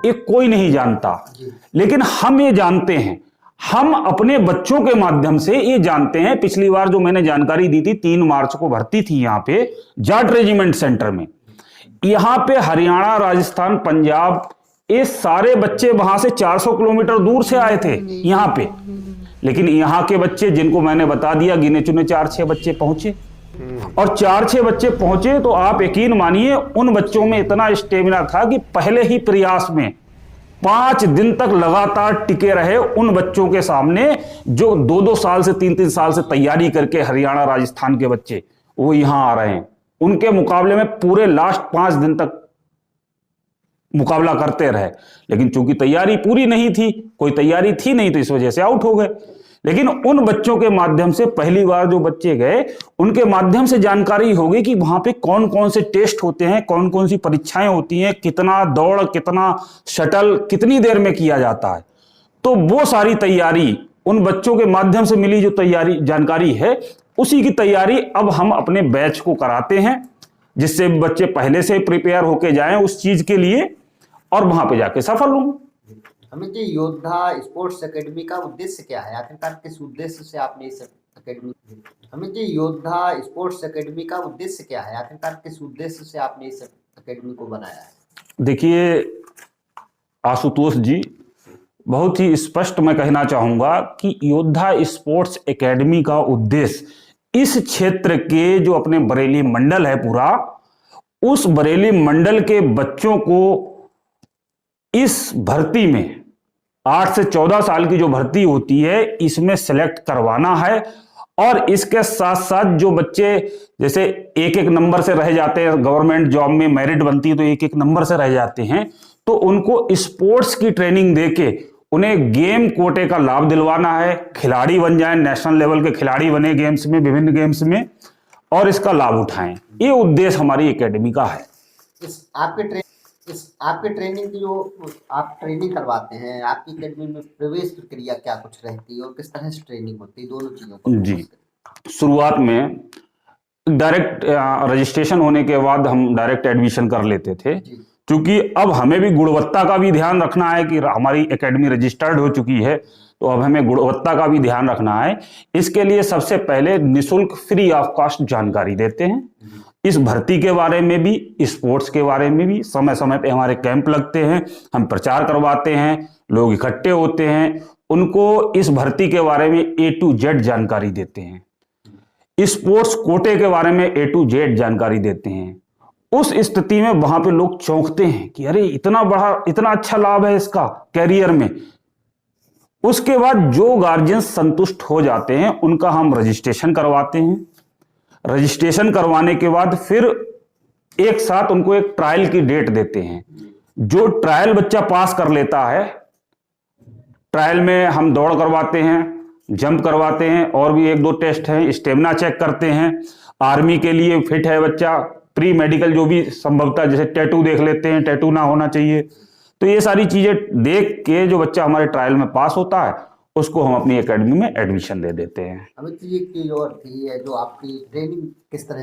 ये कोई नहीं जानता, लेकिन हम ये जानते हैं, हम अपने बच्चों के माध्यम से ये जानते हैं। पिछली बार जो मैंने जानकारी दी थी, 3 मार्च को भर्ती थी यहां पे जाट रेजिमेंट सेंटर में। यहां पे हरियाणा, राजस्थान, पंजाब, ये सारे बच्चे वहां से 400 किलोमीटर दूर से आए थे यहां पे, लेकिन यहां के बच्चे जिनको मैंने बता दिया, गिने चुने 4-6 बच्चे पहुंचे। और 4-6 बच्चे पहुंचे तो आप यकीन मानिए उन बच्चों में इतना स्टेमिना था कि पहले ही प्रयास में 5 दिन तक लगातार टिके रहे। उन बच्चों के सामने जो 2-2 साल से 3-3 साल से तैयारी करके हरियाणा, राजस्थान के बच्चे वो यहां आ रहे हैं, उनके मुकाबले में पूरे लास्ट 5 दिन तक मुकाबला करते रहे। लेकिन चूंकि तैयारी पूरी नहीं थी, कोई तैयारी थी नहीं, तो इस वजह से आउट हो गए। लेकिन उन बच्चों के माध्यम से पहली बार जो बच्चे गए, उनके माध्यम से जानकारी होगी कि वहां पे कौन कौन से टेस्ट होते हैं, कौन कौन सी परीक्षाएं होती हैं, कितना दौड़, कितना शटल, कितनी देर में किया जाता है। तो वो सारी तैयारी उन बच्चों के माध्यम से मिली जो तैयारी जानकारी है, उसी की तैयारी अब हम अपने बैच को कराते हैं, जिससे बच्चे पहले से प्रिपेयर होके जाएं उस चीज के लिए और वहां पे जाके सफल हों। अमित जी, योद्धा स्पोर्ट्स एकेडमी का उद्देश्य क्या है? आखिरकार किस उद्देश्य से आपने इस एकेडमी अमित जी, योद्धा स्पोर्ट्स एकेडमी का उद्देश्य क्या है? आखिरकार किस उद्देश्य से आपने इस एकेडमी को बनाया है? देखिए आशुतोष जी, बहुत ही स्पष्ट मैं कहना चाहूंगा कि योद्धा स्पोर्ट्स एकेडमी का उद्देश्य इस क्षेत्र के जो अपने बरेली मंडल है पूरा, उस बरेली मंडल के बच्चों को इस भर्ती में 8 से 14 साल की जो भर्ती होती है, इसमें सेलेक्ट करवाना है। और इसके साथ साथ जो बच्चे जैसे 1-1 नंबर से रह जाते हैं, गवर्नमेंट जॉब में मेरिट बनती है तो 1-1 नंबर से रह जाते हैं, तो उनको स्पोर्ट्स की ट्रेनिंग देके उन्हें गेम कोटे का लाभ दिलवाना है, खिलाड़ी बन जाएं, नेशनल लेवल के खिलाड़ी बने गेम्स में, विभिन्न गेम्स में, और इसका लाभ उठाएं। ये उद्देश्य हमारी एकेडमी का है। आपके ट्रेनिंग की जो आप ट्रेनिंग करवाते हैं, आपकी एकेडमी में प्रवेश प्रक्रिया क्या कुछ रहती है और किस तरह से ट्रेनिंग होती है, दोनों चीजों को? जी, शुरुआत में डायरेक्ट रजिस्ट्रेशन होने के बाद हम डायरेक्ट एडमिशन कर लेते थे, क्योंकि अब हमें भी गुणवत्ता का भी ध्यान रखना है कि हमारी एकेडमी रजिस्टर्ड हो चुकी है, तो अब हमें गुणवत्ता का भी ध्यान रखना है। इसके लिए सबसे पहले निःशुल्क, फ्री ऑफ कॉस्ट जानकारी देते हैं। इस भर्ती के बारे में भी, स्पोर्ट्स के बारे में भी समय समय पे हमारे कैंप लगते हैं, हम प्रचार करवाते हैं, लोग इकट्ठे होते हैं, उनको इस भर्ती के बारे में A to Z जानकारी देते हैं, स्पोर्ट्स कोटे के बारे में A to Z जानकारी देते हैं। उस स्थिति में वहां पे लोग चौंकते हैं कि अरे इतना बड़ा, इतना अच्छा लाभ है इसका कैरियर में। उसके बाद जो गार्जियन संतुष्ट हो जाते हैं उनका हम रजिस्ट्रेशन करवाते हैं। रजिस्ट्रेशन करवाने के बाद फिर एक साथ उनको एक ट्रायल की डेट देते हैं। जो ट्रायल बच्चा पास कर लेता है, ट्रायल में हम दौड़ करवाते हैं, जंप करवाते हैं, और भी 1-2 टेस्ट हैं, स्टेमिना चेक करते हैं, आर्मी के लिए फिट है बच्चा, प्री मेडिकल जो भी संभवतः, जैसे टैटू देख लेते हैं, टैटू ना होना चाहिए। तो ये सारी चीजें देख के जो बच्चा हमारे ट्रायल में पास होता है, उसको हम अपनी एकेडमी में एडमिशन दे देते हैं। अमित जी, की जो थी है, जो आपकी ट्रेनिंग किस तरह